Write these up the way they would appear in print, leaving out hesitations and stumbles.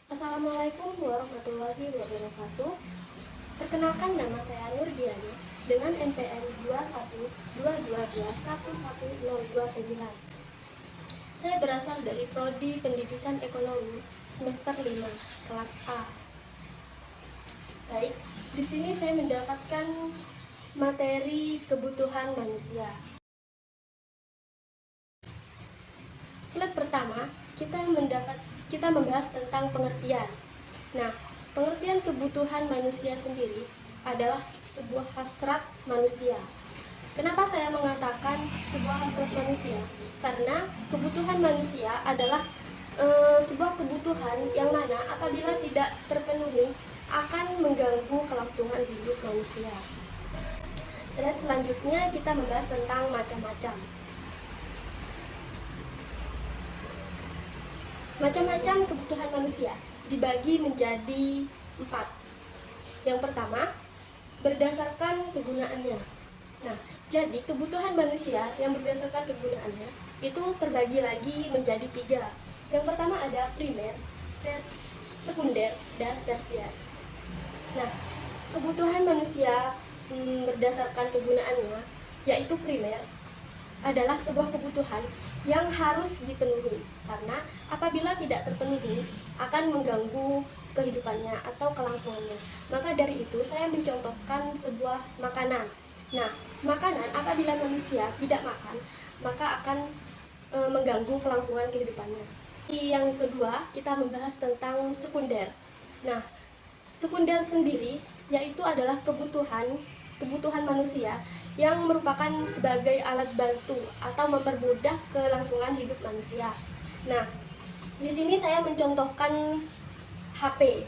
Assalamualaikum warahmatullahi wabarakatuh. Perkenalkan, nama saya Nur Diana dengan NPM 2122211029. Saya berasal dari Prodi Pendidikan Ekonomi semester 5, kelas A. Baik, di sini saya mendapatkan materi kebutuhan manusia. Slide pertama, kita membahas tentang pengertian. Nah, pengertian kebutuhan manusia sendiri adalah sebuah hasrat manusia. Kenapa saya mengatakan sebuah hasrat manusia? Karena kebutuhan manusia adalah sebuah kebutuhan yang mana apabila tidak terpenuhi akan mengganggu kelangsungan hidup manusia. Slide selanjutnya kita membahas tentang macam-macam. Macam-macam kebutuhan manusia dibagi menjadi 4. Yang pertama, berdasarkan kegunaannya. Nah, jadi kebutuhan manusia yang berdasarkan kegunaannya itu terbagi lagi menjadi 3. Yang pertama ada primer, sekunder, dan tersier. Nah, kebutuhan manusia berdasarkan kegunaannya, yaitu primer, adalah sebuah kebutuhan yang harus dipenuhi, karena apabila tidak terpenuhi akan mengganggu kehidupannya atau kelangsungannya. Maka dari itu saya mencontohkan sebuah makanan. Nah, makanan apabila manusia tidak makan, maka akan mengganggu kelangsungan kehidupannya. Yang kedua, kita membahas tentang sekunder. Nah, sekunder sendiri yaitu adalah kebutuhan manusia yang merupakan sebagai alat bantu atau mempermudah kelangsungan hidup manusia. Nah, di sini saya mencontohkan HP.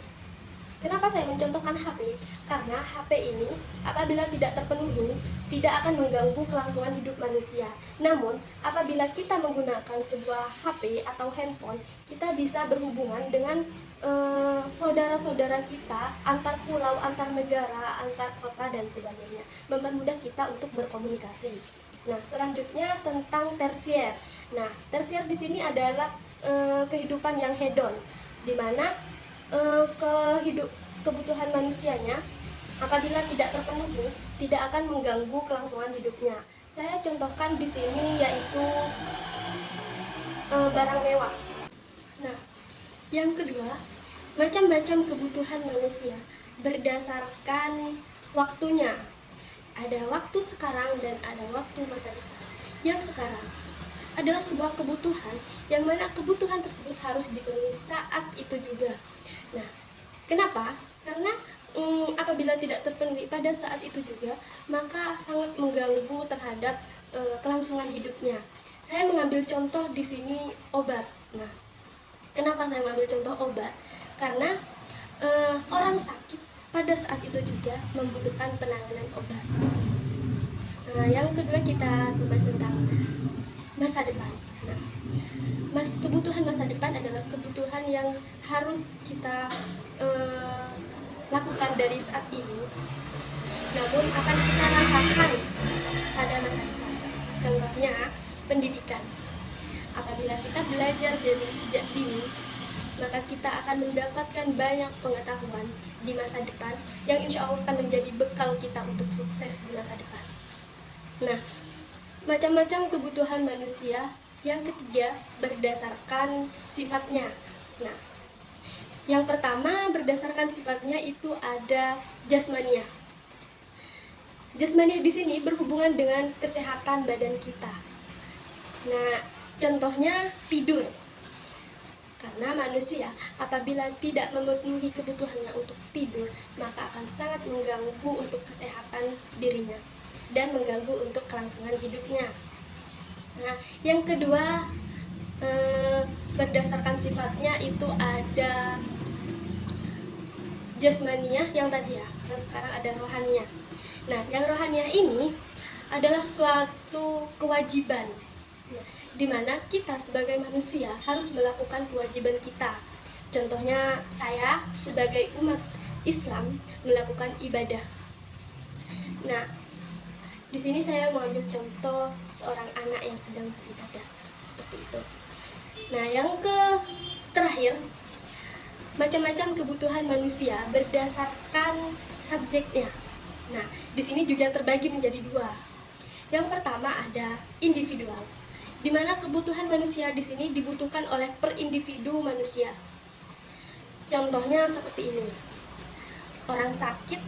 Kenapa saya mencontohkan HP? Karena HP ini apabila tidak terpenuhi tidak akan mengganggu kelangsungan hidup manusia. Namun, apabila kita menggunakan sebuah HP atau handphone, kita bisa berhubungan dengan saudara-saudara kita antar pulau, antar negara, antar kota dan sebagainya, mempermudah kita untuk berkomunikasi. Nah, selanjutnya tentang tersier. Nah, tersier di sini adalah kehidupan yang hedon, di mana kebutuhan manusianya apabila tidak terpenuhi tidak akan mengganggu kelangsungan hidupnya. Saya contohkan di sini yaitu barang mewah. Nah, yang kedua, macam-macam kebutuhan manusia berdasarkan waktunya. Ada waktu sekarang dan ada waktu masa depan. Yang sekarang adalah sebuah kebutuhan yang mana kebutuhan tersebut harus dipenuhi saat itu juga. Nah, kenapa? Karena apabila tidak terpenuhi pada saat itu juga, maka sangat mengganggu terhadap kelangsungan hidupnya. Saya mengambil contoh di sini obat. Nah, kenapa saya mengambil contoh obat? Karena orang sakit pada saat itu juga membutuhkan penanganan obat. Nah, yang kedua kita membahas tentang masa depan. Nah, kebutuhan masa depan adalah kebutuhan yang harus kita lakukan dari saat ini, namun akan kita rasakan pada masa depan. Contohnya pendidikan. Apabila kita belajar dari sejak dini, maka kita akan mendapatkan banyak pengetahuan di masa depan yang insya Allah akan menjadi bekal kita untuk sukses di masa depan. Nah, macam-macam kebutuhan manusia. Yang ketiga, berdasarkan sifatnya. Nah, yang pertama berdasarkan sifatnya itu ada jasmania. Jasmania di sini berhubungan dengan kesehatan badan kita. Nah, contohnya tidur. Karena manusia apabila tidak memenuhi kebutuhannya untuk tidur, maka akan sangat mengganggu untuk kesehatan dirinya dan mengganggu untuk kelangsungan hidupnya. Nah, yang kedua berdasarkan sifatnya itu ada jasmania yang tadi ya, yang sekarang ada rohania. Nah, yang rohania ini adalah suatu kewajiban, di mana kita sebagai manusia harus melakukan kewajiban kita. Contohnya saya sebagai umat Islam melakukan ibadah. Nah, di sini saya mengambil contoh seorang anak yang sedang beribadah seperti itu. Nah, yang terakhir macam-macam kebutuhan manusia berdasarkan subjeknya. Nah, di sini juga terbagi menjadi dua. Yang pertama ada individual, di mana kebutuhan manusia di sini dibutuhkan oleh per individu manusia. Contohnya seperti ini. Orang sakit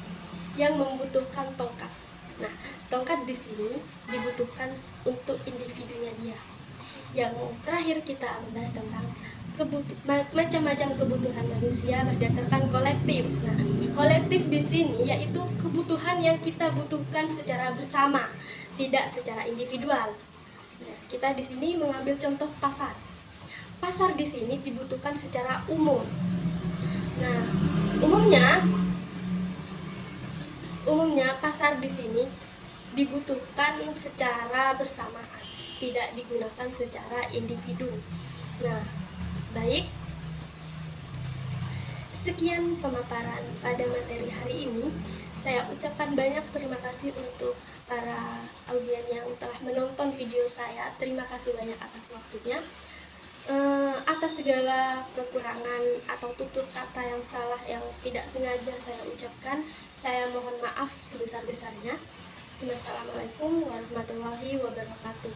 yang membutuhkan tongkat. Nah, tongkat di sini dibutuhkan untuk individunya dia. Yang terakhir kita membahas tentang macam-macam kebutuhan manusia berdasarkan kolektif. Nah, kolektif di sini yaitu kebutuhan yang kita butuhkan secara bersama, tidak secara individual. Nah, kita di sini mengambil contoh pasar. Pasar di sini dibutuhkan secara umum. Nah, umumnya pasar di sini dibutuhkan secara bersamaan, tidak digunakan secara individu. Nah, baik, sekian pemaparan pada materi hari ini. Saya ucapkan banyak terima kasih untuk para audien yang telah menonton video saya. Terima kasih banyak atas waktunya. Atas segala kekurangan atau tutur kata yang salah yang tidak sengaja saya ucapkan, saya mohon maaf sebesar-besarnya. Wassalamualaikum warahmatullahi wabarakatuh.